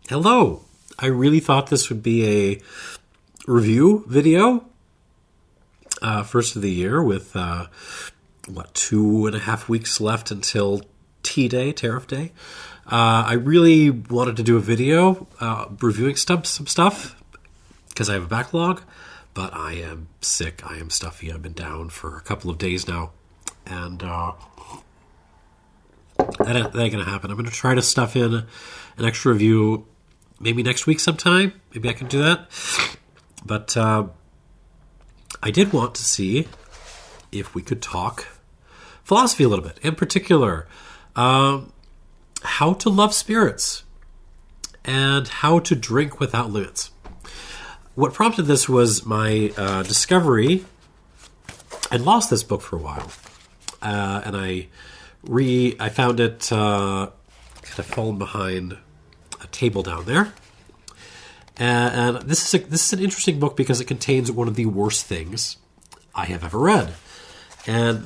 Hello. I really thought this would be a review video, first of the year with, 2.5 weeks left until T-Day, Tariff Day. I really wanted to do a video reviewing some stuff because I have a backlog, but I am sick. I am stuffy. I've been down for a couple of days now, and that ain't going to happen. I'm going to try to stuff in an extra review maybe next week sometime. Maybe I can do that. But I did want to see if we could talk philosophy a little bit. In particular, how to love spirits and how to drink without limits. What prompted this was my discovery. I'd lost this book for a while. And I found it kind of fallen behind a table down there, and this is an interesting book because it contains one of the worst things I have ever read. And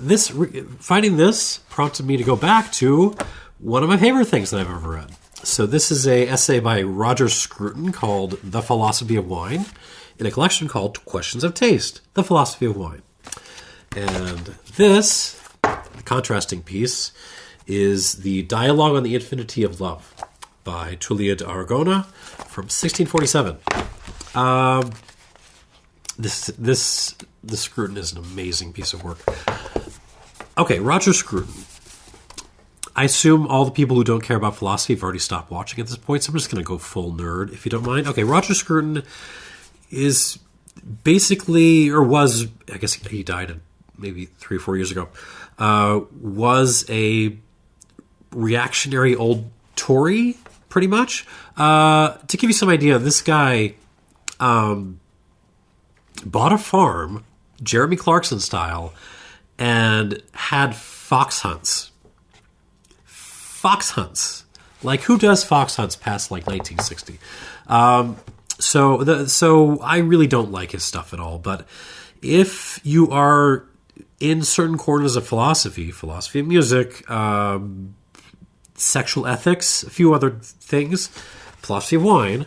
finding this prompted me to go back to one of my favorite things that I've ever read. So this is an essay by Roger Scruton called "The Philosophy of Wine," in a collection called "Questions of Taste: The Philosophy of Wine." And this, the contrasting piece, is the Dialogue on the Infinity of Love by Tullia de Aragona from 1647. The Scruton is an amazing piece of work. Okay, Roger Scruton. I assume all the people who don't care about philosophy have already stopped watching at this point, so I'm just going to go full nerd, if you don't mind. Okay, Roger Scruton is basically, or was, I guess he died maybe 3 or 4 years ago, was a reactionary old Tory, pretty much. To give you some idea, this guy bought a farm, Jeremy Clarkson style, and had fox hunts. Fox hunts. Like, who does fox hunts past, 1960? So I really don't like his stuff at all. But if you are in certain corners of philosophy of music, sexual ethics, a few other things, philosophy of wine,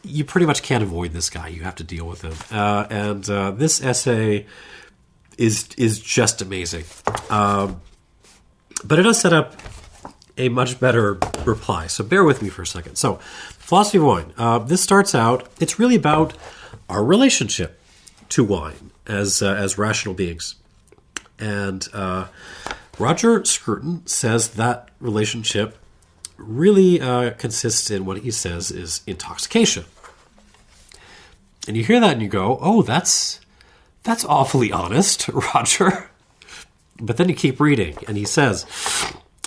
you pretty much can't avoid this guy. You have to deal with him. And this essay is just amazing. But it does set up a much better reply. So bear with me for a second. So, philosophy of wine. This starts out, it's really about our relationship to wine as rational beings. And Roger Scruton says that relationship really consists in what he says is intoxication. And you hear that and you go, oh, that's awfully honest, Roger. But then you keep reading, and he says,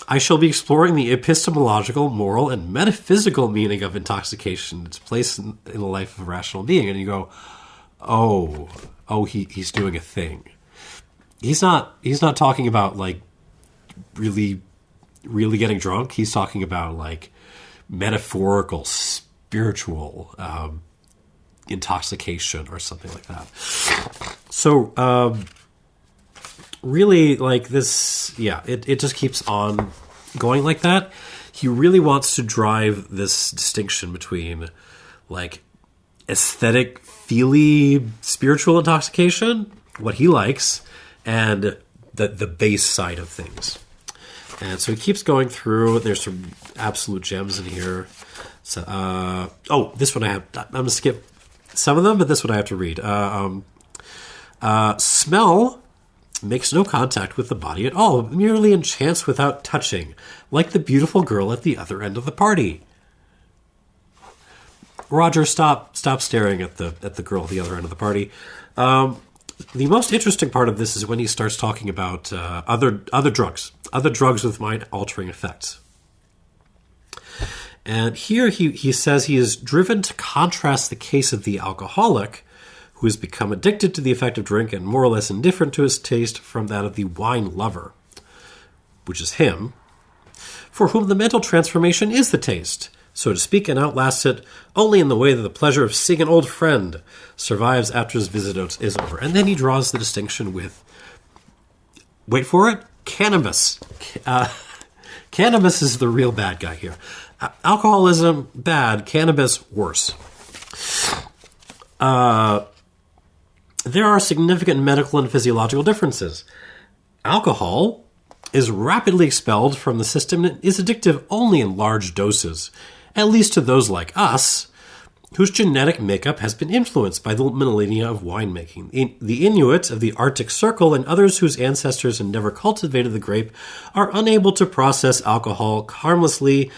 I shall be exploring the epistemological, moral, and metaphysical meaning of intoxication, its place in the life of a rational being. And you go, he's doing a thing. He's not talking about, really, really getting drunk. He's talking about, metaphorical, spiritual intoxication or something like that. So, really, this, it just keeps on going like that. He really wants to drive this distinction between, aesthetic, feely, spiritual intoxication, what he likes, and the base side of things. And so he keeps going through. There's some absolute gems in here. So, this one I'm going to skip some of them, but this one I have to read. Smell makes no contact with the body at all, merely enchants without touching, like the beautiful girl at the other end of the party. Roger, stop staring at the girl at the other end of the party. The most interesting part of this is when he starts talking about other drugs with mind-altering effects. And here he says he is driven to contrast the case of the alcoholic who has become addicted to the effect of drink and more or less indifferent to his taste from that of the wine lover, which is him, for whom the mental transformation is the taste, so to speak, and outlasts it only in the way that the pleasure of seeing an old friend survives after his visit is over. And then he draws the distinction with, wait for it, cannabis. Cannabis is the real bad guy here. Alcoholism, bad. Cannabis, worse. There are significant medical and physiological differences. Alcohol is rapidly expelled from the system and is addictive only in large doses, at least to those like us, whose genetic makeup has been influenced by the millennia of winemaking. The Inuit of the Arctic Circle and others whose ancestors had never cultivated the grape are unable to process alcohol harmlessly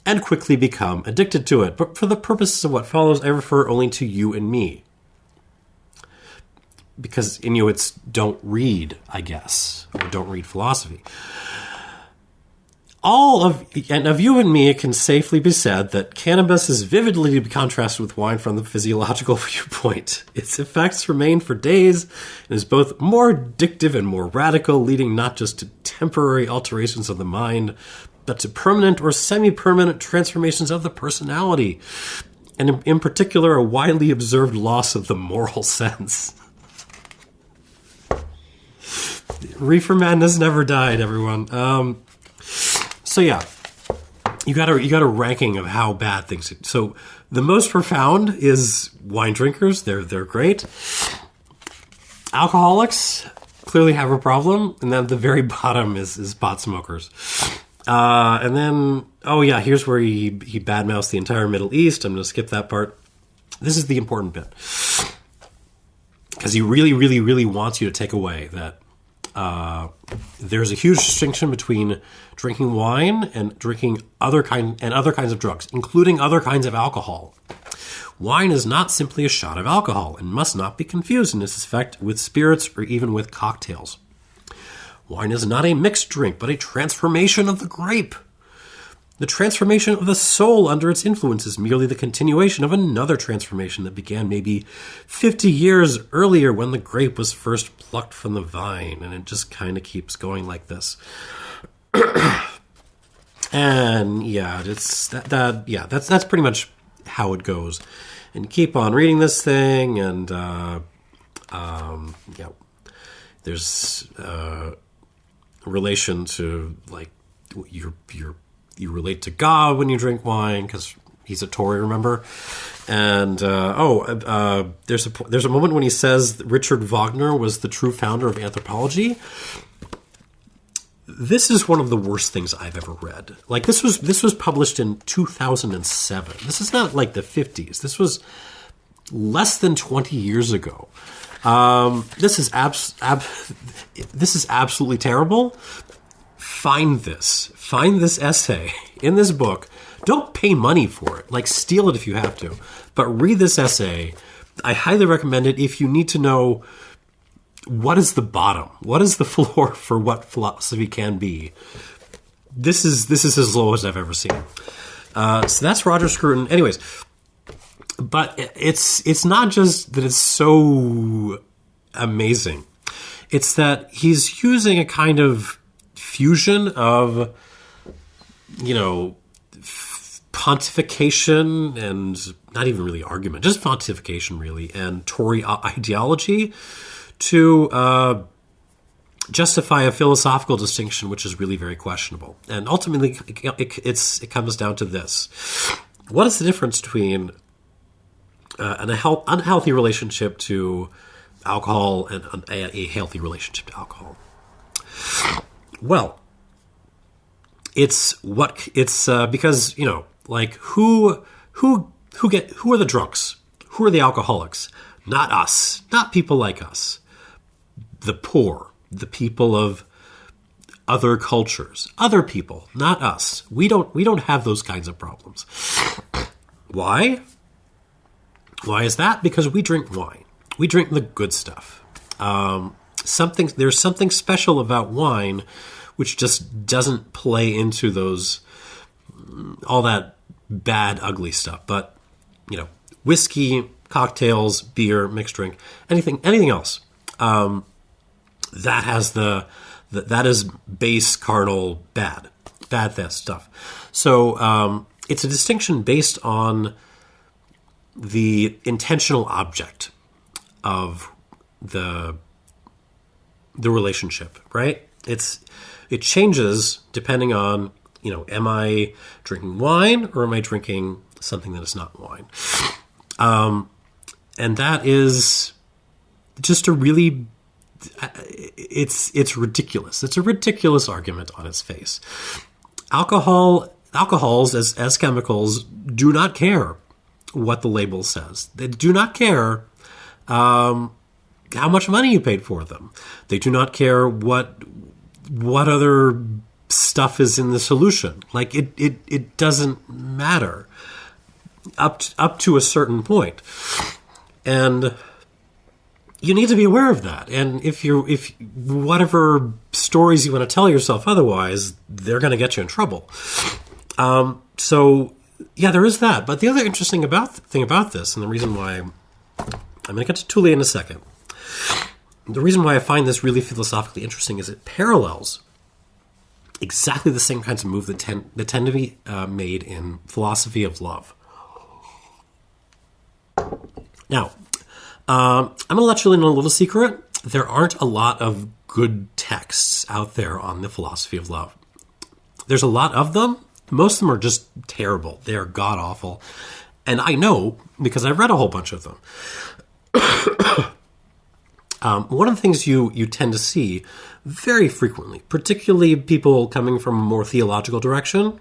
and quickly become addicted to it. But for the purposes of what follows, I refer only to you and me. Because Inuits don't read, I guess, or don't read philosophy. Of you and me, it can safely be said that cannabis is vividly to be contrasted with wine from the physiological viewpoint. Its effects remain for days and is both more addictive and more radical, leading not just to temporary alterations of the mind, but to permanent or semi-permanent transformations of the personality, and in particular, a widely observed loss of the moral sense. Reefer madness never died, everyone. So yeah, you got a ranking of how bad things. So the most profound is wine drinkers. They're great. Alcoholics clearly have a problem, and then at the very bottom is pot smokers. And then here's where he badmouths the entire Middle East. I'm going to skip that part. This is the important bit because he really, really, really wants you to take away that. There's a huge distinction between drinking wine and drinking other kinds of drugs, including other kinds of alcohol. Wine is not simply a shot of alcohol and must not be confused in its effect with spirits or even with cocktails. Wine is not a mixed drink, but a transformation of the grape. The transformation of the soul under its influence is merely the continuation of another transformation that began maybe 50 years earlier when the grape was first plucked from the vine, and it just kind of keeps going like this. And yeah, that's pretty much how it goes. And keep on reading this thing, and there's relation to like you relate to God when you drink wine because he's a Tory, remember? And there's a moment when he says that Richard Wagner was the true founder of anthropology. This is one of the worst things I've ever read. Like this was published in 2007. This is not like the 50s. This was less than 20 years ago. This is absolutely terrible. Find this essay in this book. Don't pay money for it. Like, steal it if you have to. But read this essay. I highly recommend it if you need to know what is the bottom, what is the floor for what philosophy can be. This is as low as I've ever seen. So that's Roger Scruton. Anyways, but it's not just that it's so amazing. It's that he's using a kind of fusion of, pontification and not even really argument, just pontification really, and Tory ideology to justify a philosophical distinction which is really very questionable. And ultimately, it comes down to this. What is the difference between an unhealthy relationship to alcohol and a healthy relationship to alcohol? Well, it's because like who are the drunks? Who are the alcoholics? Not us, not people like us. The poor, the people of other cultures, other people, not us. We don't have those kinds of problems. Why? Why is that? Because we drink wine. We drink the good stuff. There's something special about wine which just doesn't play into all that bad, ugly stuff. But, whiskey, cocktails, beer, mixed drink, anything else, that has that is base, carnal, bad stuff. So it's a distinction based on the intentional object of the relationship, right? It changes depending on am I drinking wine or am I drinking something that is not wine? And that is just a really, it's ridiculous. It's a ridiculous argument on its face. Alcohols as chemicals do not care what the label says. They do not care how much money you paid for them. They do not care what other stuff is in the solution. Like it doesn't matter up to a certain point. And you need to be aware of that. And if whatever stories you want to tell yourself otherwise, they're going to get you in trouble. So yeah, there is that. But the other interesting thing about this, and the reason why I'm going to get to Tullia in a second, the reason why I find this really philosophically interesting is it parallels exactly the same kinds of moves that tend to be made in philosophy of love. Now, I'm going to let you in on a little secret. There aren't a lot of good texts out there on the philosophy of love. There's a lot of them. Most of them are just terrible. They are god-awful. And I know because I've read a whole bunch of them. One of the things you tend to see very frequently, particularly people coming from a more theological direction,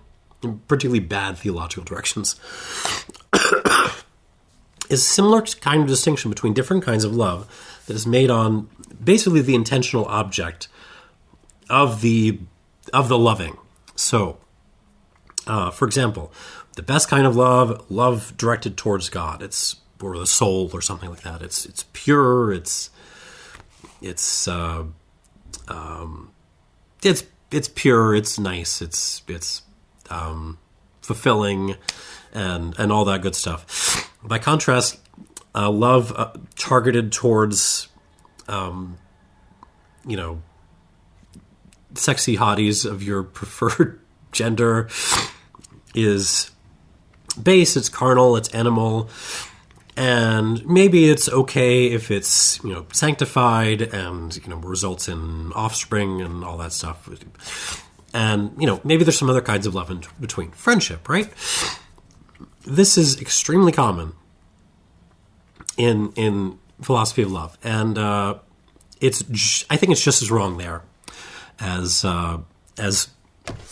particularly bad theological directions, is a similar kind of distinction between different kinds of love that is made on basically the intentional object of the loving. So, for example, the best kind of love directed towards God, or the soul or something like that. It's pure. It's pure. It's nice. It's fulfilling, and all that good stuff. By contrast, love targeted towards, sexy hotties of your preferred gender is base. It's carnal. It's animal. And maybe it's okay if it's, sanctified and, results in offspring and all that stuff. And, maybe there's some other kinds of love in between. Friendship, right? This is extremely common in philosophy of love. And I think it's just as wrong there as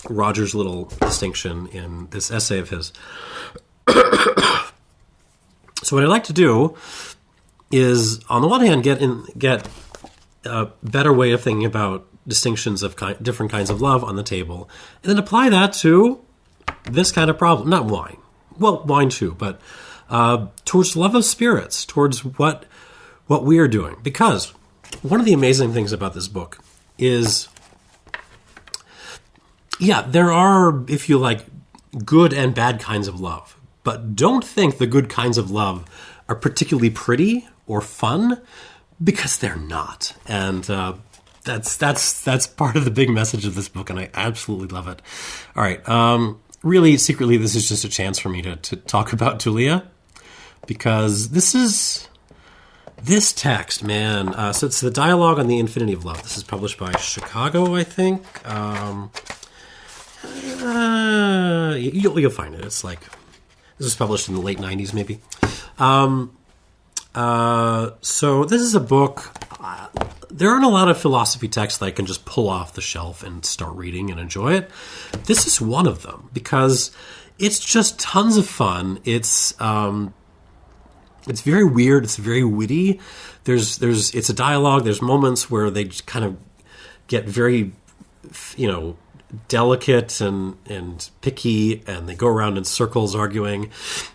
Roger's little distinction in this essay of his. So what I'd like to do is, on the one hand, get a better way of thinking about distinctions of different kinds of love on the table, and then apply that to this kind of problem. Not wine. Well, wine too, but towards love of spirits, towards what we are doing. Because one of the amazing things about this book is, there are, if you like, good and bad kinds of love. But don't think the good kinds of love are particularly pretty or fun, because they're not. And that's part of the big message of this book, and I absolutely love it. All right. Really, secretly, this is just a chance for me to talk about Tullia, because this text, man. So it's the Dialogue on the Infinity of Love. This is published by Chicago, I think. You'll find it. It's like, this was published in the late 90s, maybe. So this is a book. There aren't a lot of philosophy texts that I can just pull off the shelf and start reading and enjoy it. This is one of them, because it's just tons of fun. It's very weird. It's very witty. It's a dialogue. There's moments where they just kind of get very, delicate and picky, and they go around in circles arguing.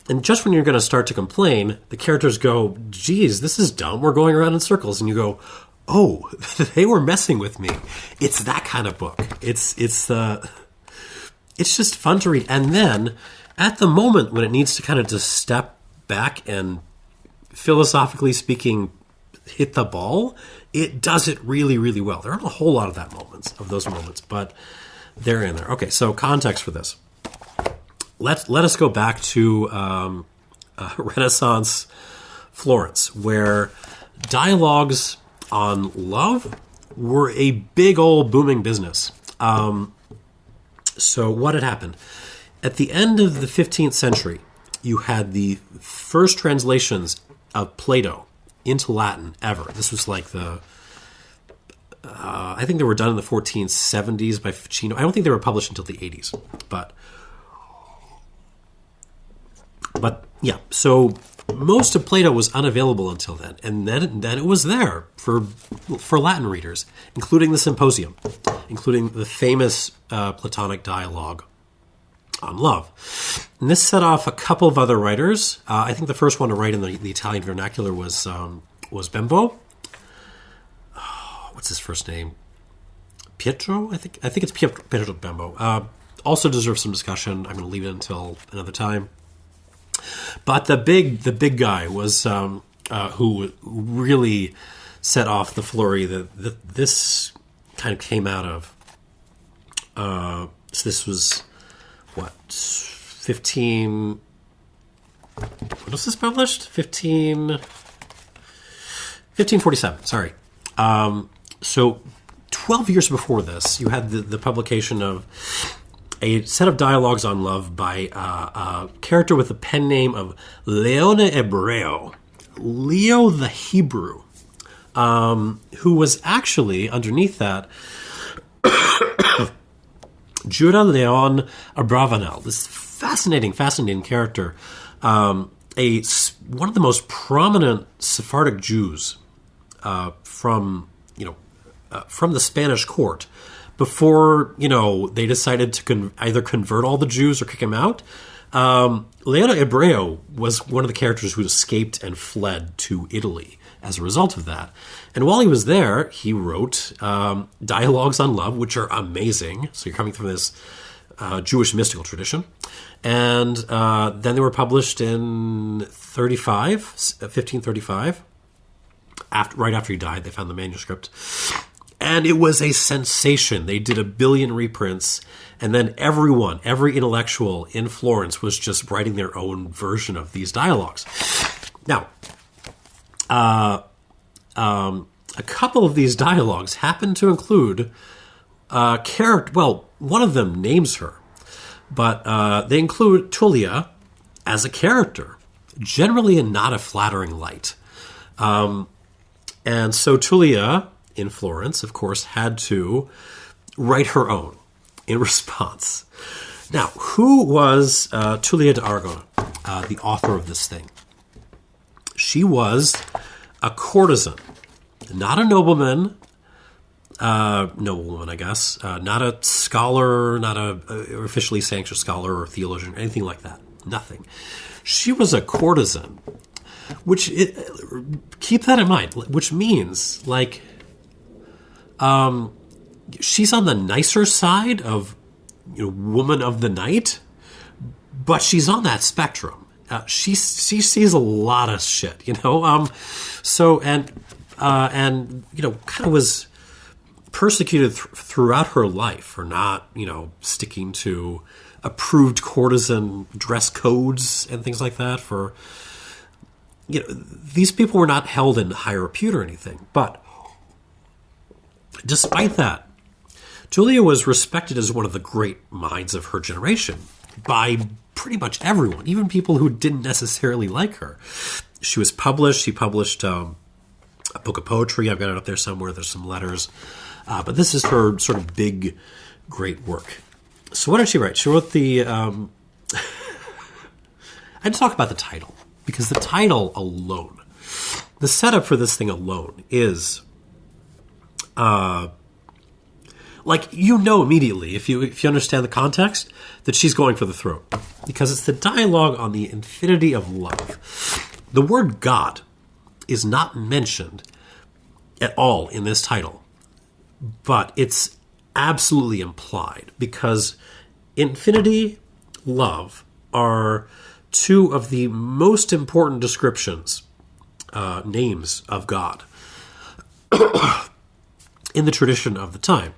And just when you're going to start to complain, the characters go, geez, this is dumb. We're going around in circles. And you go, oh, they were messing with me. It's that kind of book. It's just fun to read. And then at the moment when it needs to kind of just step back and, philosophically speaking, hit the ball, it does it really, really well. There aren't a whole lot of those moments, but they're in there. Okay, so context for this. Let us go back to Renaissance Florence, where dialogues on love were a big old booming business. So what had happened? At the end of the 15th century, you had the first translations of Plato into Latin ever. This was like I think they were done in the 1470s by Ficino. I don't think they were published until the 80s. But yeah, so most of Plato was unavailable until then. And then it was there for Latin readers, including the Symposium, including the famous Platonic dialogue on love. And this set off a couple of other writers. I think the first one to write in the Italian vernacular was Bembo. What's his first name? Pietro? I think it's Pietro Bembo. Also deserves some discussion. I'm going to leave it until another time. But the big guy was who really set off the flurry that this kind of came out of. So this was what 15. When was this published? 1547. Sorry. So 12 years before this, you had the publication of a set of dialogues on love by a character with the pen name of Leone Ebreo, Leo the Hebrew, who was actually, underneath that, Judah Leon Abravanel, this fascinating character, one of the most prominent Sephardic Jews from the Spanish court, before they decided to either convert all the Jews or kick him out. Leone Ebreo was one of the characters who escaped and fled to Italy as a result of that. And while he was there, he wrote dialogues on love, which are amazing. So you're coming from this Jewish mystical tradition. And then they were published in 1535. Right after he died, they found the manuscript. And it was a sensation. They did 1 billion reprints. And then every intellectual in Florence was just writing their own version of these dialogues. Now, a couple of these dialogues happen to include character. Well, one of them names her, but they include Tullia as a character, generally in not a flattering light. And so Tullia in Florence, of course, had to write her own in response. Now, who was Tullia d'Argo, the author of this thing? She was a courtesan, not a noblewoman, I guess, not a scholar, not a officially sanctioned scholar or theologian, anything like that. Nothing. She was a courtesan, keep that in mind, which means, she's on the nicer side of woman of the night, but she's on that spectrum. She sees a lot of shit, kind of was persecuted throughout her life for not, sticking to approved courtesan dress codes and things like that. For these people were not held in high repute or anything, but despite that, Tullia was respected as one of the great minds of her generation by pretty much everyone, even people who didn't necessarily like her. She was published. She published a book of poetry. I've got it up there somewhere. There's some letters. But this is her sort of big, great work. So what did she write? She wrote I'd talk about the title, because the title alone, the setup for this thing alone is... immediately, if you understand the context, that she's going for the throat. Because it's the dialogue on the infinity of love. The word God is not mentioned at all in this title, but it's absolutely implied, because infinity, love, are two of the most important descriptions, names of God, in the tradition of the time.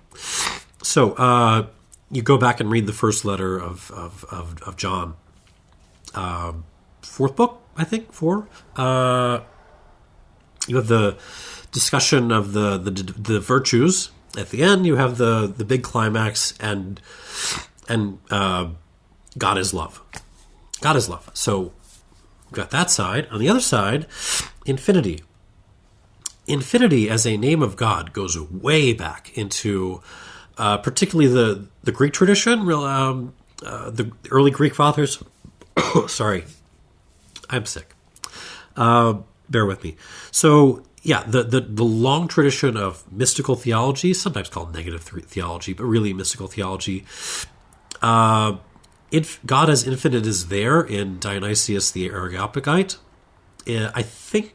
So you go back and read the first letter of John, fourth book, I think, 4. You have the discussion of the virtues at the end. You have the big climax, and and God is love. God is love. So we've got that side. On the other side, infinity. Infinity as a name of God goes way back into particularly the Greek tradition, the early Greek fathers. Sorry, I'm sick. Bear with me. So, yeah, the long tradition of mystical theology, sometimes called negative theology, but really mystical theology. God as infinite is there in Dionysius the Areopagite. I think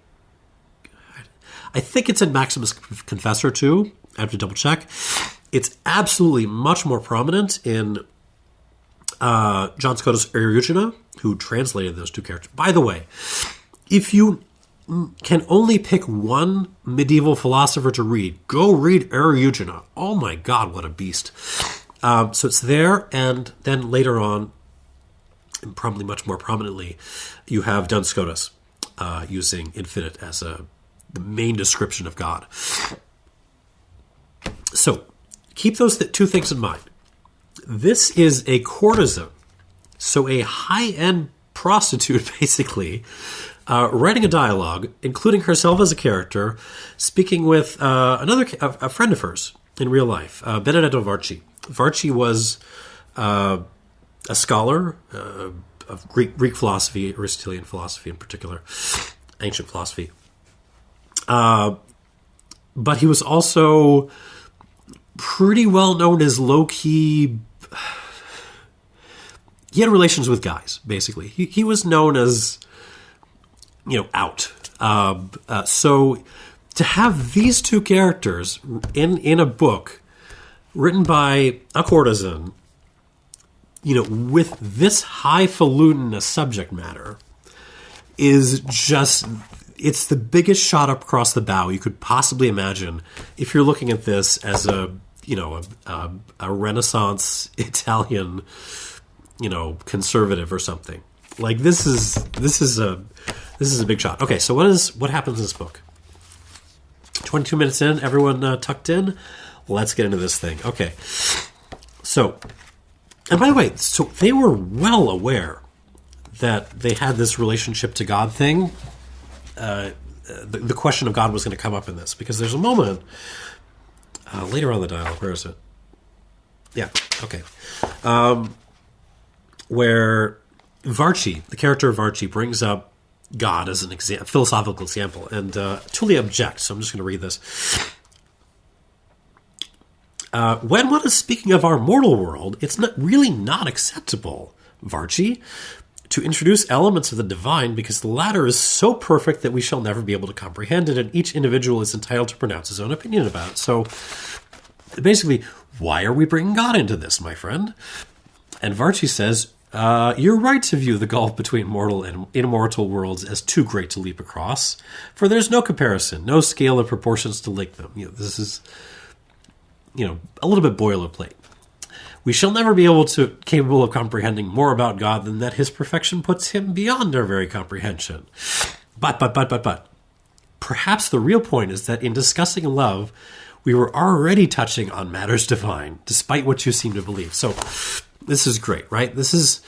it's in Maximus Confessor too. I have to double check. It's absolutely much more prominent in John Scotus Eriugena, who translated those two characters. By the way, if you can only pick one medieval philosopher to read, go read Eriugena. Oh my God, what a beast. So it's there, and then later on, and probably much more prominently, you have Duns Scotus using infinite as the main description of God. So keep those two things in mind. This is a courtesan, so a high-end prostitute, basically, writing a dialogue, including herself as a character, speaking with a friend of hers in real life, Benedetto Varchi. Varchi was a scholar of Greek philosophy, Aristotelian philosophy in particular, ancient philosophy. But he was also pretty well known as low-key. He had relations with guys, basically. He was known as, out. So to have these two characters in a book written by a courtesan, with this highfalutin a subject matter, is just, it's the biggest shot up across the bow you could possibly imagine if you're looking at this as a Renaissance Italian, conservative or something. Like this is a big shot. Okay, so what happens in this book? 22 minutes in, everyone tucked in. Let's get into this thing. Okay, so, and by the way, so they were well aware that they had this relationship to God thing. The question of God was going to come up in this, because there's a moment later on the dialogue. Where is it? Yeah, okay. Where Varchi, the character of Varchi, brings up God as an philosophical example, and Tullia objects, so I'm just going to read this. When one is speaking of our mortal world, it's not acceptable, Varchi, to introduce elements of the divine, because the latter is so perfect that we shall never be able to comprehend it, and each individual is entitled to pronounce his own opinion about it. So basically, why are we bringing God into this, my friend? And Varchi says, you're right to view the gulf between mortal and immortal worlds as too great to leap across, for there's no comparison, no scale of proportions to link them. This is, a little bit boilerplate. We shall never be capable of comprehending more about God than that his perfection puts him beyond our very comprehension. But. Perhaps the real point is that in discussing love, we were already touching on matters divine, despite what you seem to believe. So this is great, right? This is,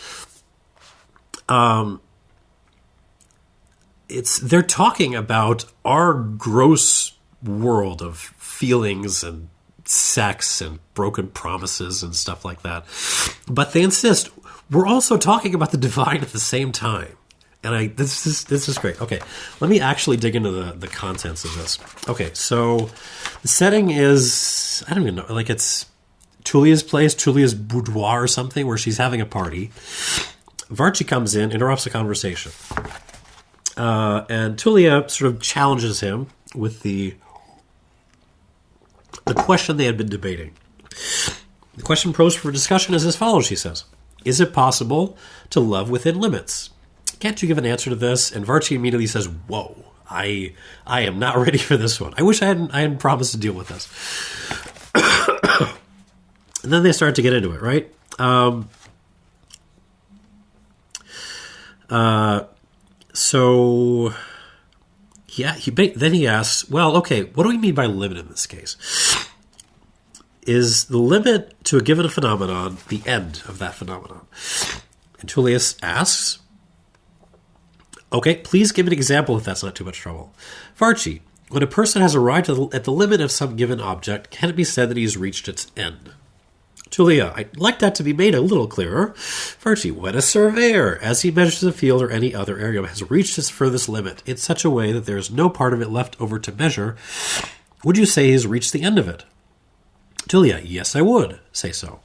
they're talking about our gross world of feelings and sex and broken promises and stuff like that. But they insist we're also talking about the divine at the same time. And this is great. Okay, let me actually dig into the contents of this. Okay, so the setting is, I don't even know, like it's Tullia's place, Tullia's boudoir or something, where she's having a party. Varchi comes in, interrupts the conversation. And Tullia sort of challenges him with the question they had been debating. The question posed for discussion is as follows, she says. Is it possible to love within limits? Can't you give an answer to this? And Varchi immediately says, whoa, I am not ready for this one. I wish I hadn't promised to deal with this. And then they start to get into it, right? So, yeah, then he asks, well, okay, what do we mean by limit in this case? is the limit to a given phenomenon the end of that phenomenon? And Tullius asks, okay, please give an example if that's not too much trouble. Varchi, when a person has arrived at the limit of some given object, can it be said that he has reached its end? Tullia, I'd like that to be made a little clearer. Varchi, when a surveyor, as he measures a field or any other area, has reached its furthest limit in such a way that there is no part of it left over to measure, would you say he has reached the end of it? Tullia, yes, I would say so.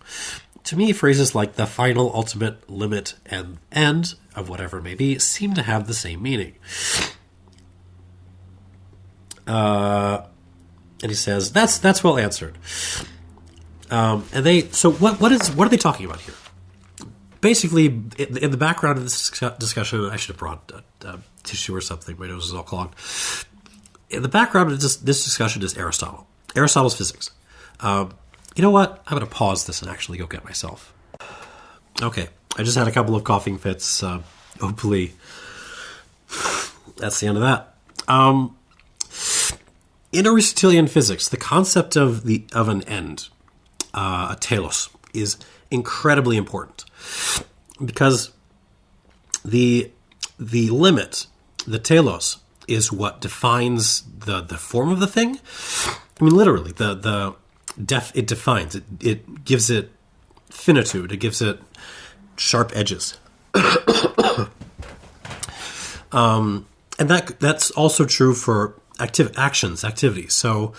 To me, phrases like the final, ultimate, limit, and end of whatever it may be seem to have the same meaning. And he says, that's well answered. What are they talking about here? Basically, in the background of this discussion, I should have brought tissue or something. My nose is all clogged. In the background of this discussion is Aristotle. Aristotle's physics. You know what? I'm going to pause this and actually go get myself. Okay, I just had a couple of coughing fits. Hopefully, that's the end of that. In Aristotelian physics, the concept of an end, a telos, is incredibly important because the limit, the telos, is what defines the form of the thing. I mean, literally, it defines it. It gives it finitude. It gives it sharp edges. And that's also true for activities. So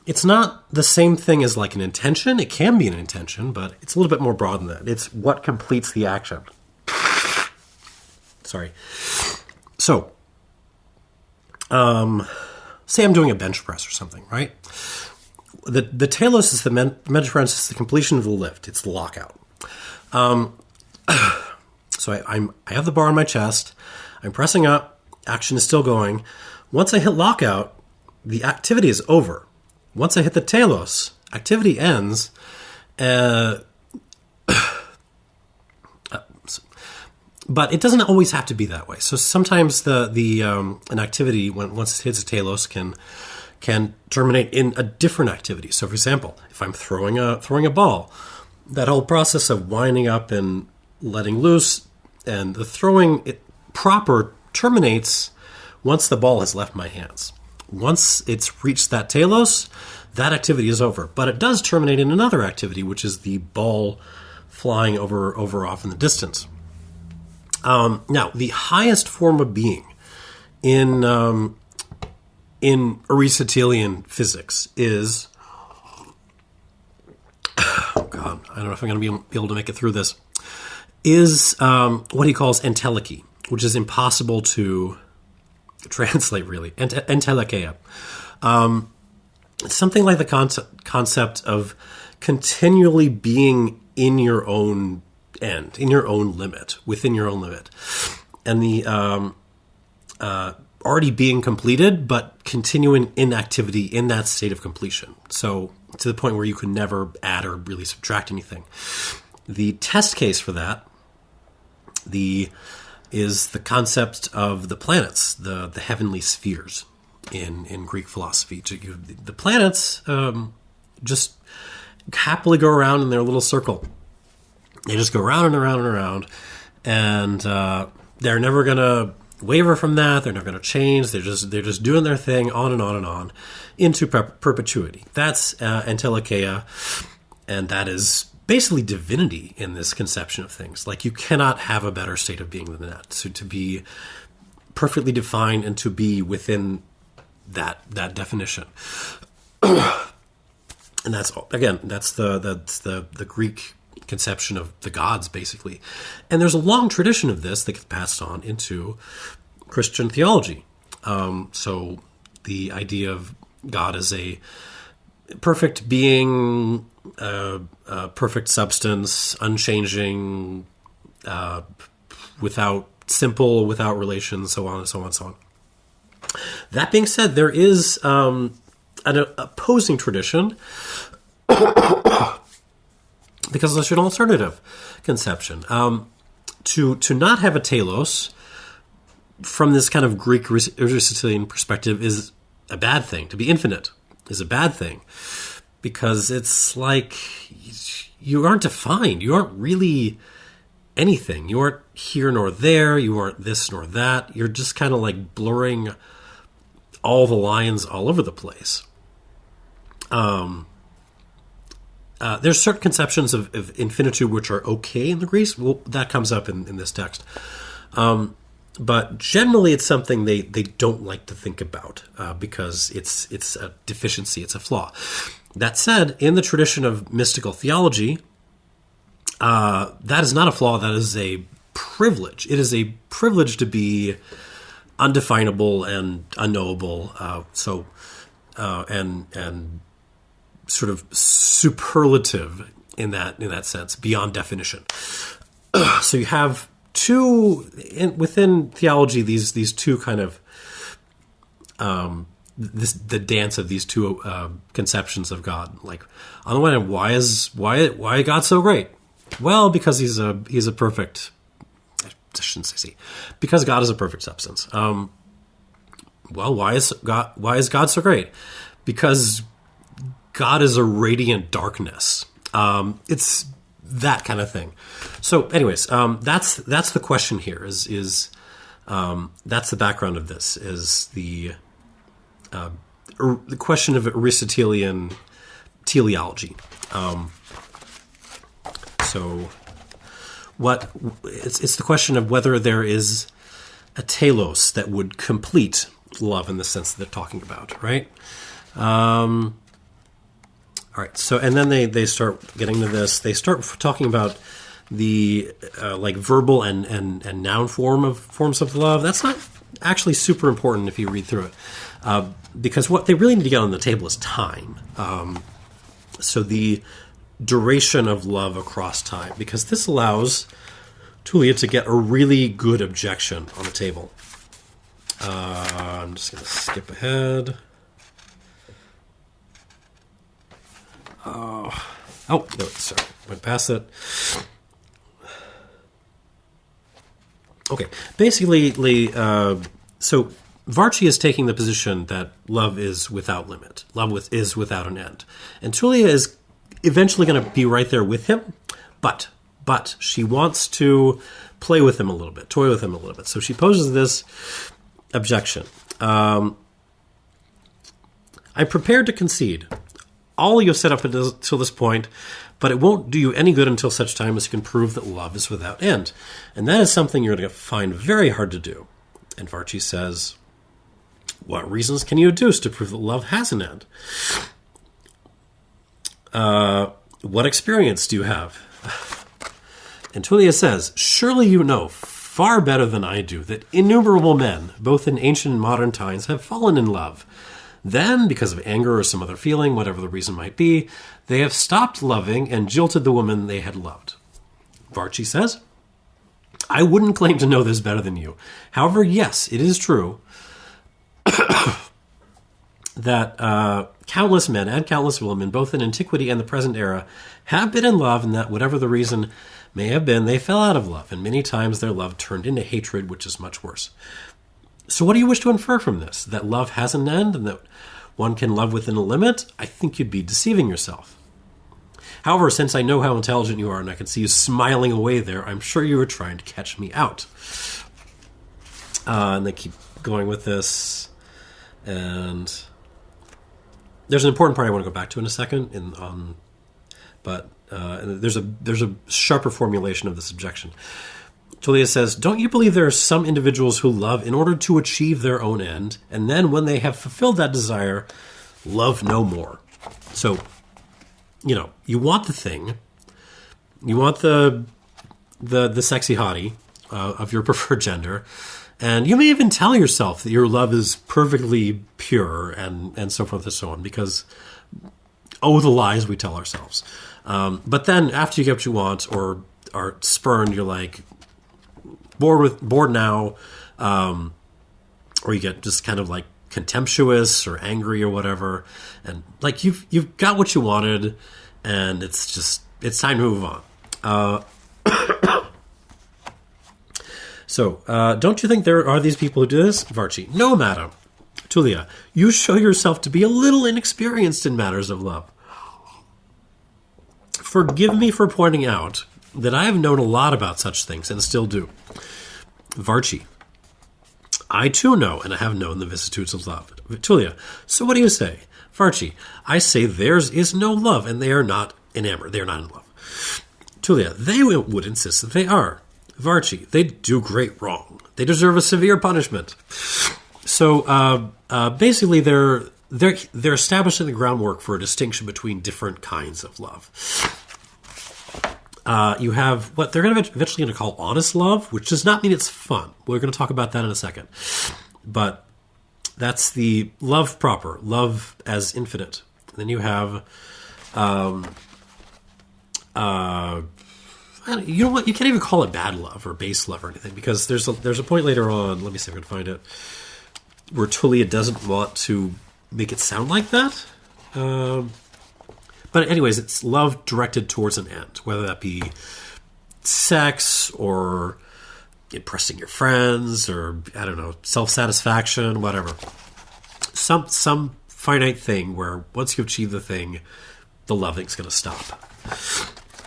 it's not the same thing as like an intention. It can be an intention, but it's a little bit more broad than that. It's what completes the action. Sorry. So, say I'm doing a bench press or something, right? The telos is the bench press is the completion of the lift. It's the lockout. So I have the bar on my chest. I'm pressing up. Action is still going. Once I hit lockout, the activity is over. Once I hit the telos, activity ends. But it doesn't always have to be that way. So sometimes an activity, once it hits a telos, can terminate in a different activity. So, for example, if I'm throwing a ball, that whole process of winding up and letting loose and the throwing it proper terminates once the ball has left my hands. Once it's reached that telos, that activity is over. But it does terminate in another activity, which is the ball flying over off in the distance. Now, the highest form of being in Aristotelian physics is, oh God, I don't know if I'm going to be able to make it through this, is what he calls entelechy, which is impossible to translate, really. Entelecheia. It's something like the concept of continually being in your own end, in your own limit, within your own limit. And the already being completed, but continuing in activity in that state of completion. So to the point where you can never add or really subtract anything. The test case for that is the concept of the planets, the heavenly spheres in Greek philosophy. The planets just happily go around in their little circle. They just go around and around and around, and they're never going to waver from that. They're never going to change. They're just doing their thing on and on and on into perpetuity. That's entelikeia, and that is basically divinity in this conception of things. Like, you cannot have a better state of being than that. So to be perfectly defined and to be within that definition. And that's the Greek conception of the gods, basically. And there's a long tradition of this that gets passed on into Christian theology. So the idea of God as a perfect being, perfect substance, unchanging, without relations, so on and so on and so on. That being said, there is an opposing tradition because there's an alternative conception. To not have a telos from this kind of Greek Aristotelian perspective is a bad thing. To be infinite is a bad thing because it's like you aren't defined. You aren't really anything. You aren't here nor there. You aren't this nor that. You're just kind of like blurring all the lines all over the place. There's certain conceptions of infinitude which are okay in the Greek. Well, that comes up in this text. But generally it's something they don't like to think about because it's a deficiency, it's a flaw. That said, in the tradition of mystical theology, that is not a flaw, that is a privilege. It is a privilege to be undefinable and unknowable, and sort of superlative in that sense, beyond definition. So you have within theology these two kind of the dance of these two conceptions of God. Like on the one hand, why is God so great? Well, because he's a perfect. I shouldn't say see, because God is a perfect substance. Well, why is God so great? Because God is a radiant darkness. It's that kind of thing. So, anyways, that's the question here. Is that's the background of this? Is the question of Aristotelian teleology. So, it's the question of whether there is a telos that would complete love in the sense that they're talking about, right? All right. So, and then they start getting to this. They start talking about the like verbal and noun forms of love. That's not actually super important if you read through it, because what they really need to get on the table is time. So the duration of love across time, because this allows Tullia to get a really good objection on the table. I'm just going to skip ahead. No, sorry, went past it. Okay, basically, so Varchi is taking the position that love is without limit. Love is without an end. And Tullia is eventually going to be right there with him, but she wants to play with him a little bit, toy with him a little bit. So she poses this objection. I'm prepared to concede all you have set up until this point, but it won't do you any good until such time as you can prove that love is without end. And that is something you're going to find very hard to do. And Varchi says, what reasons can you adduce to prove that love has an end? What experience do you have? And Tullia says, surely you know far better than I do that innumerable men, both in ancient and modern times, have fallen in love. Then, because of anger or some other feeling, whatever the reason might be, they have stopped loving and jilted the woman they had loved. Varchi says, I wouldn't claim to know this better than you. However, yes, it is true that countless men and countless women, both in antiquity and the present era, have been in love, and that whatever the reason may have been, they fell out of love, and many times their love turned into hatred, which is much worse. So what do you wish to infer from this? That love has an end and that one can love within a limit? I think you'd be deceiving yourself. However, since I know how intelligent you are and I can see you smiling away there, I'm sure you were trying to catch me out. And they keep going with this. And there's an important part I want to go back to in a second. But there's a sharper formulation of this objection. Tullia says, don't you believe there are some individuals who love in order to achieve their own end, and then when they have fulfilled that desire, love no more? So, you want the thing, you want the sexy hottie of your preferred gender, and you may even tell yourself that your love is perfectly pure and so forth and so on, because, the lies we tell ourselves. But then after you get what you want or are spurned, you're like, bored now, or you get just kind of like contemptuous or angry or whatever, and like you've got what you wanted, and it's time to move on. So don't you think there are these people who do this? Varchi, no, madam. Tullia, you show yourself to be a little inexperienced in matters of love. forgive me for pointing out that I have known a lot about such things and still do. Varchi. I too know, and I have known the vicissitudes of love. Tullia. So what do you say? Varchi. I say theirs is no love, and they are not enamored. They are not in love. Tullia. They would insist that they are. Varchi. They do great wrong. They deserve a severe punishment. So basically, they're establishing the groundwork for a distinction between different kinds of love. You have what they're eventually going to call honest love, which does not mean it's fun. We're going to talk about that in a second. But that's the love proper, love as infinite. And then you have, you know what? You can't even call it bad love or base love or anything, because there's a point later on. Let me see if I can find it, where Tullia doesn't want to make it sound like that. But anyways, it's love directed towards an end, whether that be sex or impressing your friends or, I don't know, self-satisfaction, whatever. Some finite thing where once you achieve the thing, the loving's going to stop.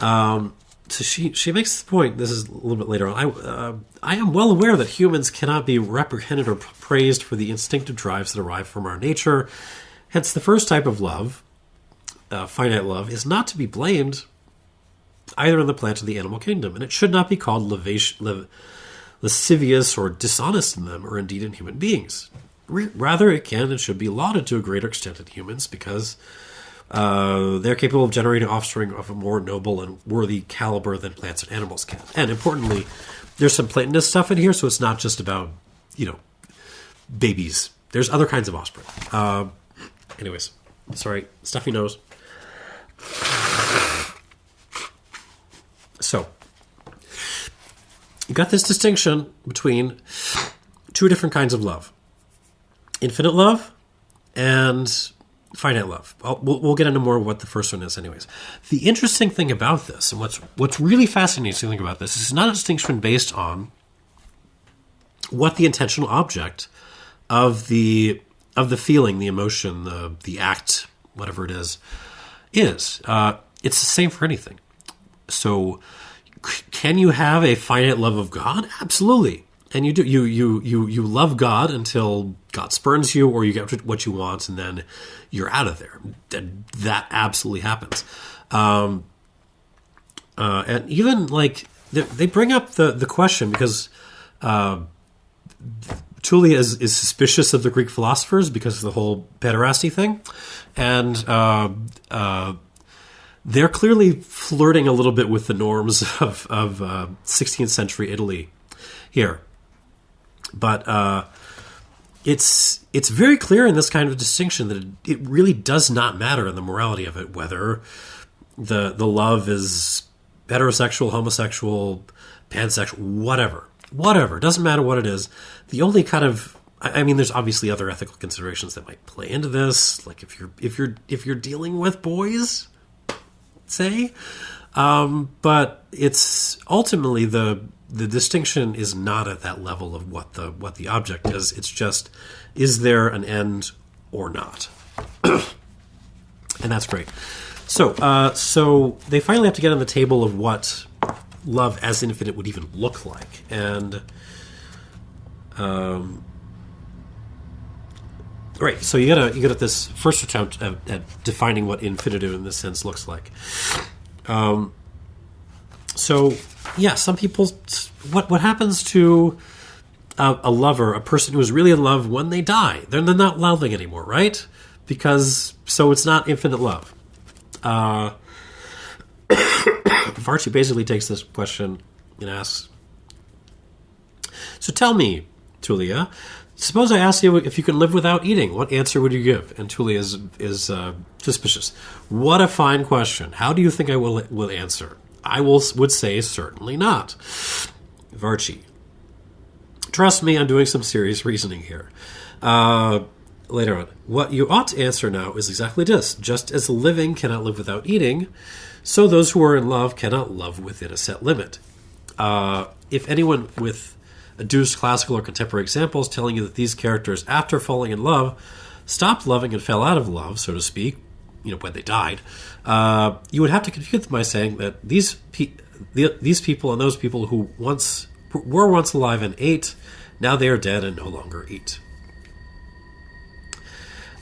So she makes the point, this is a little bit later on, I am well aware that humans cannot be reprehended or praised for the instinctive drives that arrive from our nature. Hence, the first type of love, finite love, is not to be blamed either in the plant or the animal kingdom, and it should not be called lascivious or dishonest in them, or indeed in human beings. Rather, it can and should be lauded to a greater extent in humans, because they're capable of generating offspring of a more noble and worthy caliber than plants and animals can. And importantly, there's some Platonist stuff in here, so it's not just about, babies. There's other kinds of offspring. Anyways, sorry, stuffy nose. So, you got this distinction between two different kinds of love. Infinite love and finite love. We'll get into more of what the first one is anyways. The interesting thing about this, and what's really fascinating to think about this, is not a distinction based on what the intentional object of the feeling, the emotion, the act, whatever it is. It's the same for anything. So, can you have a finite love of God? Absolutely. And you do. You love God until God spurns you, or you get what you want, and then you're out of there. That absolutely happens. And even they bring up the question, because Tullia is suspicious of the Greek philosophers because of the whole pederasty thing, and they're clearly flirting a little bit with the norms of 16th century Italy here. But it's very clear in this kind of distinction that it really does not matter in the morality of it whether the love is heterosexual, homosexual, pansexual, whatever. It doesn't matter what it is. The only kind of, I mean, there's obviously other ethical considerations that might play into this, like if you're dealing with boys, say, but it's ultimately the distinction is not at that level of what the object is. It's just, is there an end or not? And that's great. So they finally have to get on the table of what love as infinite would even look like. And right, so you got this first attempt at defining what infinitive in this sense looks like. So yeah, some people, what happens to a lover, a person who is really in love when they die? They're not loving anymore, right? So it's not infinite love. Varchi basically takes this question and asks, so tell me, Tullia, suppose I ask you if you can live without eating, what answer would you give? And Tullia is suspicious. What a fine question. How do you think I will answer? I would say certainly not. Varchi. Trust me, I'm doing some serious reasoning here. Later on. What you ought to answer now is exactly this. Just as the living cannot live without eating, so those who are in love cannot love within a set limit. If anyone with adduced classical or contemporary examples telling you that these characters, after falling in love, stopped loving and fell out of love, so to speak, when they died, you would have to confute them by saying that these people and those people who were once alive and ate, now they are dead and no longer eat.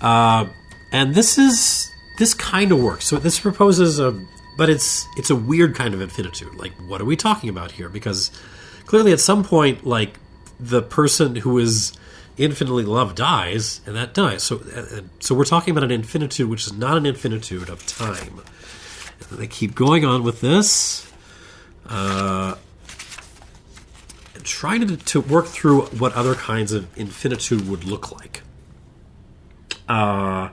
And this kind of works. So this proposes but it's a weird kind of infinitude. Like, what are we talking about here? Because clearly at some point, like, the person who is infinitely loved dies, and that dies. So we're talking about an infinitude which is not an infinitude of time. And they keep going on with this, and trying to work through what other kinds of infinitude would look like. Then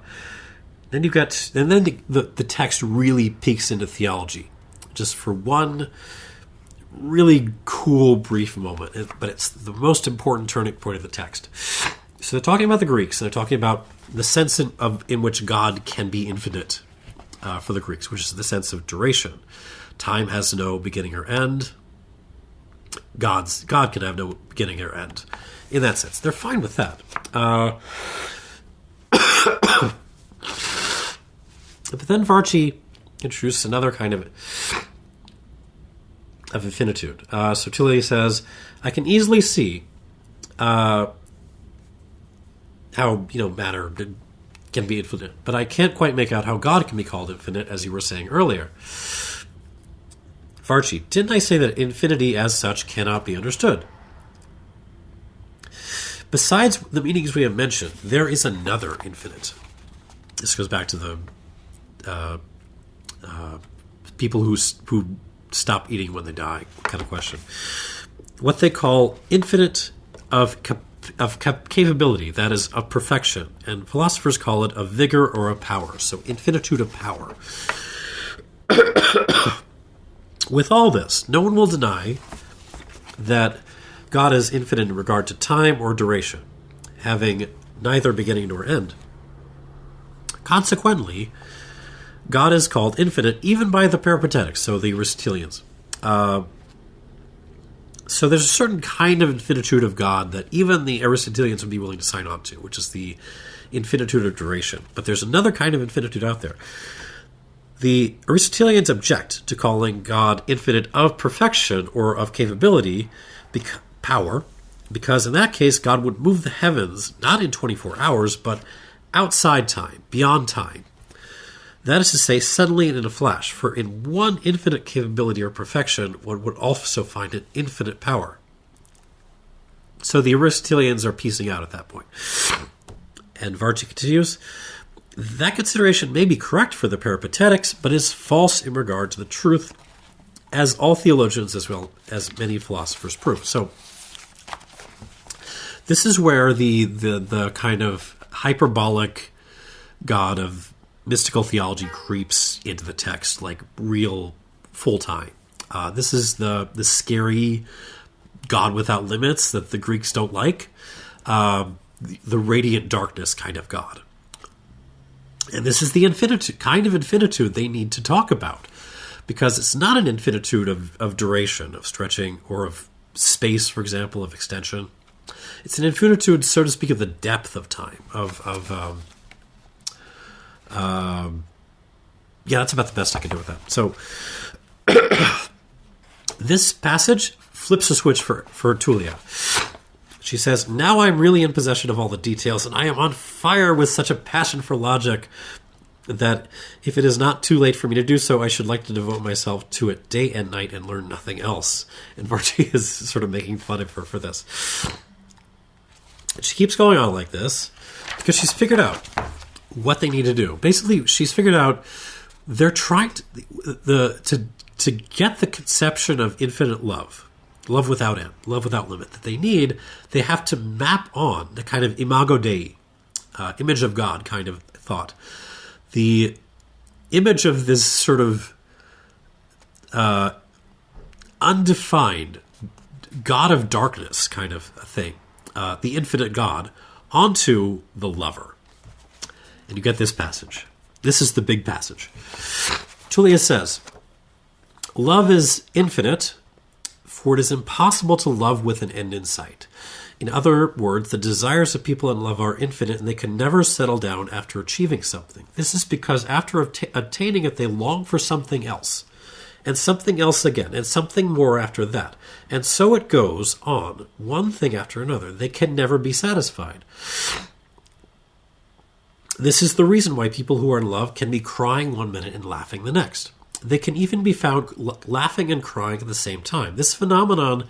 the text really peeks into theology, just for one really cool brief moment, but it's the most important turning point of the text. So they're talking about the Greeks, and they're talking about the sense in which God can be infinite for the Greeks, which is the sense of duration. Time has no beginning or end. God can have no beginning or end. In that sense, they're fine with that. But then Varchi introduces another kind of infinitude. So Tullia says, I can easily see how matter can be infinite, but I can't quite make out how God can be called infinite, as you were saying earlier. Varchi, didn't I say that infinity as such cannot be understood? Besides the meanings we have mentioned, there is another infinite. This goes back to the people who stop eating when they die kind of question. What they call infinite of capability, that is, of perfection, and philosophers call it a vigor or a power. So infinitude of power. With all this, no one will deny that God is infinite in regard to time or duration, having neither beginning nor end. Consequently, God is called infinite even by the Peripatetics, so the Aristotelians. So there's a certain kind of infinitude of God that even the Aristotelians would be willing to sign on to, which is the infinitude of duration. But there's another kind of infinitude out there. The Aristotelians object to calling God infinite of perfection or of capability, power, because in that case God would move the heavens not in 24 hours, but outside time, beyond time. That is to say, suddenly and in a flash, for in one infinite capability or perfection, one would also find an infinite power. So the Aristotelians are piecing out at that point. And Varchi continues, that consideration may be correct for the Peripatetics, but is false in regard to the truth, as all theologians as well as many philosophers prove. So this is where the kind of hyperbolic God of mystical theology creeps into the text like real full time. This is the scary God without limits that the Greeks don't like, the radiant darkness kind of God. And this is the kind of infinitude they need to talk about, because it's not an infinitude of duration, of stretching, or of space, for example, of extension. It's an infinitude, so to speak, of the depth of time, that's about the best I can do with that. So this passage flips a switch for Tullia. She says, now I'm really in possession of all the details, and I am on fire with such a passion for logic that if it is not too late for me to do so, I should like to devote myself to it day and night and learn nothing else. And Varchi is sort of making fun of her for this. She keeps going on like this because she's figured out what they need to do. Basically, she's figured out they're trying to get the conception of infinite love without end, love without limit, that they need. They have to map on the kind of imago Dei, image of God kind of thought. The image of this sort of undefined God of darkness kind of thing, the infinite God, onto the lover. And you get this passage. This is the big passage. Tullia says, love is infinite, for it is impossible to love with an end in sight. In other words, the desires of people in love are infinite and they can never settle down after achieving something. This is because after attaining it, they long for something else, and something else again, and something more after that. And so it goes on, one thing after another. They can never be satisfied. This is the reason why people who are in love can be crying one minute and laughing the next. They can even be found laughing and crying at the same time. This phenomenon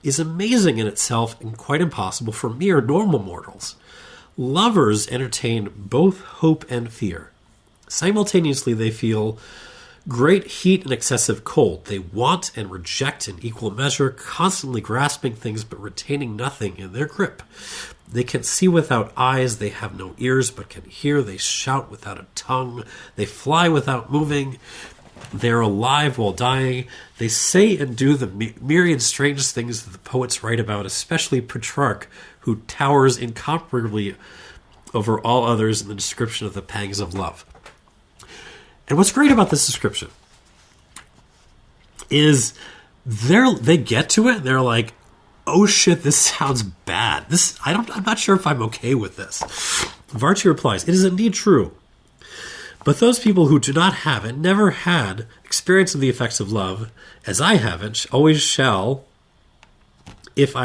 is amazing in itself and quite impossible for mere normal mortals. Lovers entertain both hope and fear. Simultaneously, they feel great heat and excessive cold. They want and reject in equal measure, constantly grasping things but retaining nothing in their grip. They can see without eyes, they have no ears but can hear, they shout without a tongue, they fly without moving, they are alive while dying, they say and do the myriad strange things that the poets write about, especially Petrarch, who towers incomparably over all others in the description of the pangs of love. And what's great about this description is they get to it and they're like, oh shit, this sounds bad. I'm not sure if I'm okay with this. Varchi replies, it is indeed true. But those people who do not have and never had experience of the effects of love, as I haven't, always shall, if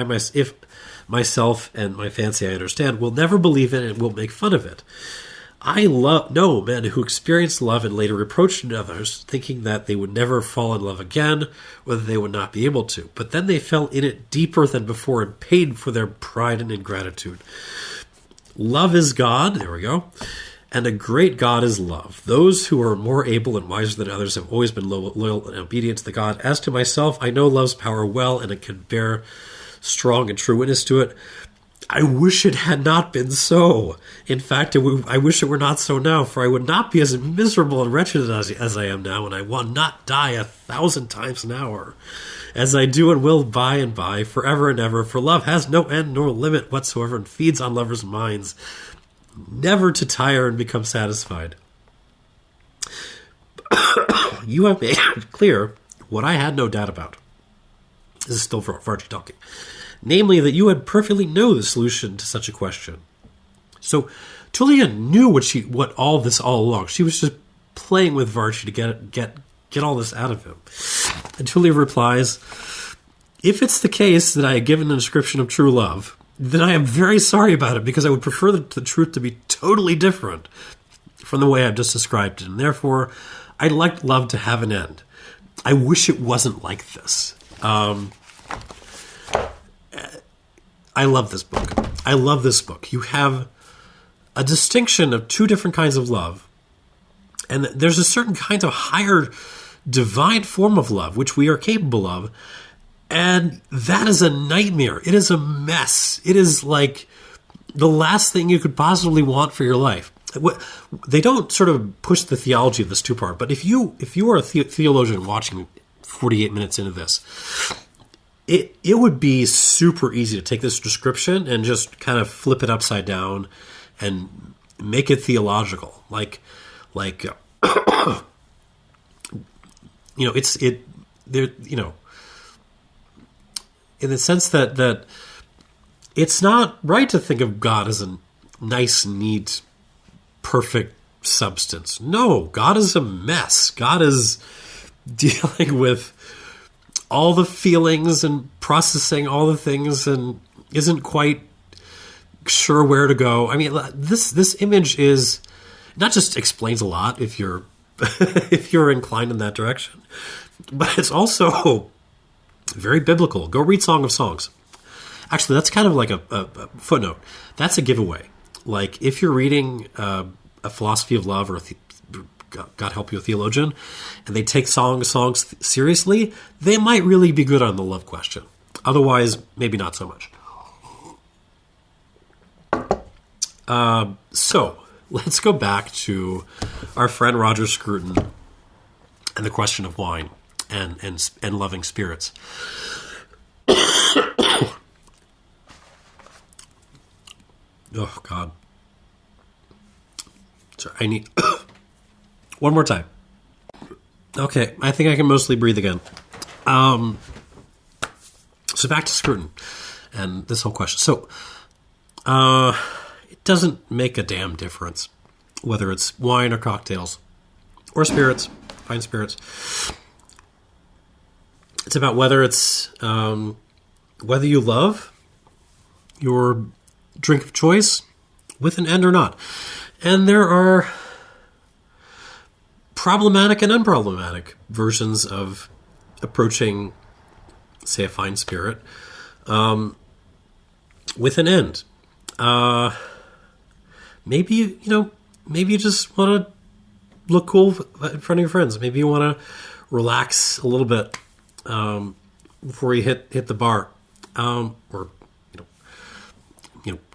myself and my fancy I understand, will never believe it and will make fun of it. I know men who experienced love and later reproached others, thinking that they would never fall in love again, or that they would not be able to. But then they fell in it deeper than before and paid for their pride and ingratitude. Love is God, there we go, and a great God is love. Those who are more able and wiser than others have always been loyal and obedient to the God. As to myself, I know love's power well, and it can bear strong and true witness to it. I wish it had not been so. In fact, I wish it were not so now, for I would not be as miserable and wretched as I am now, and I will not die 1,000 times an hour, as I do and will by and by, forever and ever, for love has no end nor limit whatsoever, and feeds on lovers' minds, never to tire and become satisfied. You have made clear what I had no doubt about. This is still Varchi talking. Namely, that you had perfectly know the solution to such a question. So Tullia knew what all this all along. She was just playing with Varchi to get all this out of him. And Tullia replies, if it's the case that I had given a description of true love, then I am very sorry about it, because I would prefer the truth to be totally different from the way I've just described it. And therefore, I'd like love to have an end. I wish it wasn't like this. I love this book. I love this book. You have a distinction of two different kinds of love. And there's a certain kind of higher divine form of love, which we are capable of. And that is a nightmare. It is a mess. It is like the last thing you could possibly want for your life. They don't sort of push the theology of this two-part, but if you are a theologian watching 48 minutes into this, it would be super easy to take this description and just kind of flip it upside down and make it theological. Like in the sense that it's not right to think of God as a nice, neat, perfect substance. No, God is a mess. God is dealing with all the feelings and processing all the things and isn't quite sure where to go. I mean, this image is not just explains a lot if you're if you're inclined in that direction, but it's also very biblical. Go read Song of Songs. Actually, that's kind of like a footnote. That's a giveaway. Like if you're reading a philosophy of love or God help you, a theologian, and they take Song of Songs seriously, they might really be good on the love question. Otherwise, maybe not so much. So let's go back to our friend Roger Scruton and the question of wine and loving spirits. Oh, God. Sorry, I need... One more time. Okay, I think I can mostly breathe again. So back to Scruton. and this whole question. So, it doesn't make a damn difference whether it's wine or cocktails or spirits, fine spirits. It's about whether it's whether you love your drink of choice with an end or not. And there are problematic and unproblematic versions of approaching, say, a fine spirit with an end. Maybe you just want to look cool in front of your friends. Maybe you want to relax a little bit before you hit the bar, or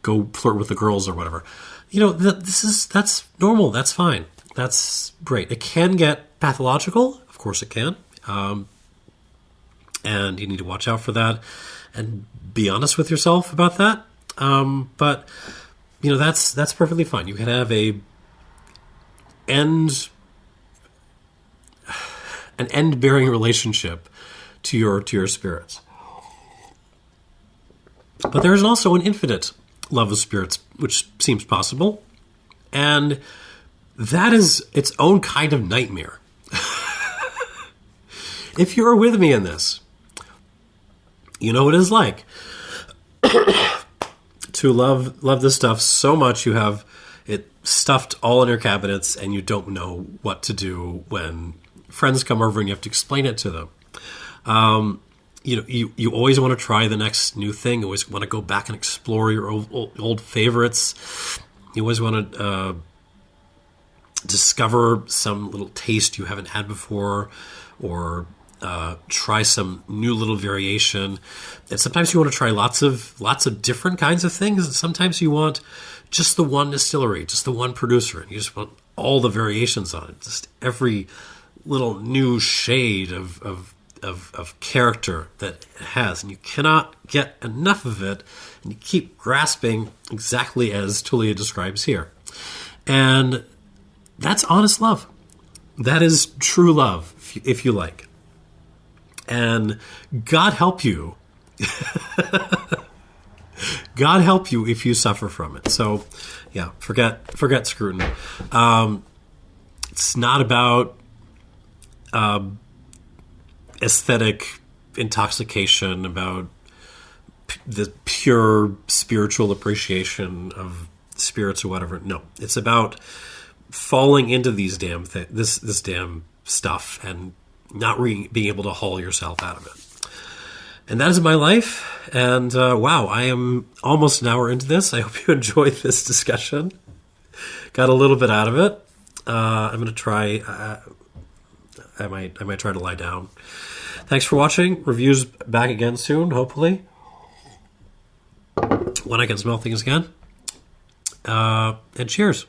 go flirt with the girls or whatever. That's normal. That's fine. That's great. It can get pathological, of course it can, and you need to watch out for that and be honest with yourself about that. But that's perfectly fine. You can have an end-bearing relationship to your spirits. But there is also an infinite love of spirits, which seems possible, and that is its own kind of nightmare. If you're with me in this, you know what it is like to love this stuff so much you have it stuffed all in your cabinets and you don't know what to do when friends come over and you have to explain it to them. You always want to try the next new thing. You always want to go back and explore your old favorites. You always want to discover some little taste you haven't had before, or try some new little variation. And sometimes you want to try lots of different kinds of things. And sometimes you want just the one distillery, just the one producer, and you just want all the variations on it, just every little new shade of character that it has, and you cannot get enough of it, and you keep grasping exactly as Tullia describes here. And that's honest love. That is true love, if you like. And God help you. God help you if you suffer from it. So, yeah, forget Scruton. It's not about aesthetic intoxication, about the pure spiritual appreciation of spirits or whatever. No, it's about falling into these this damn stuff and not being able to haul yourself out of it. And that is my life. And wow, I am almost an hour into this. I hope you enjoyed this discussion. Got a little bit out of it. I'm going to try. I might try to lie down. Thanks for watching. Reviews back again soon, hopefully, when I can smell things again. And cheers.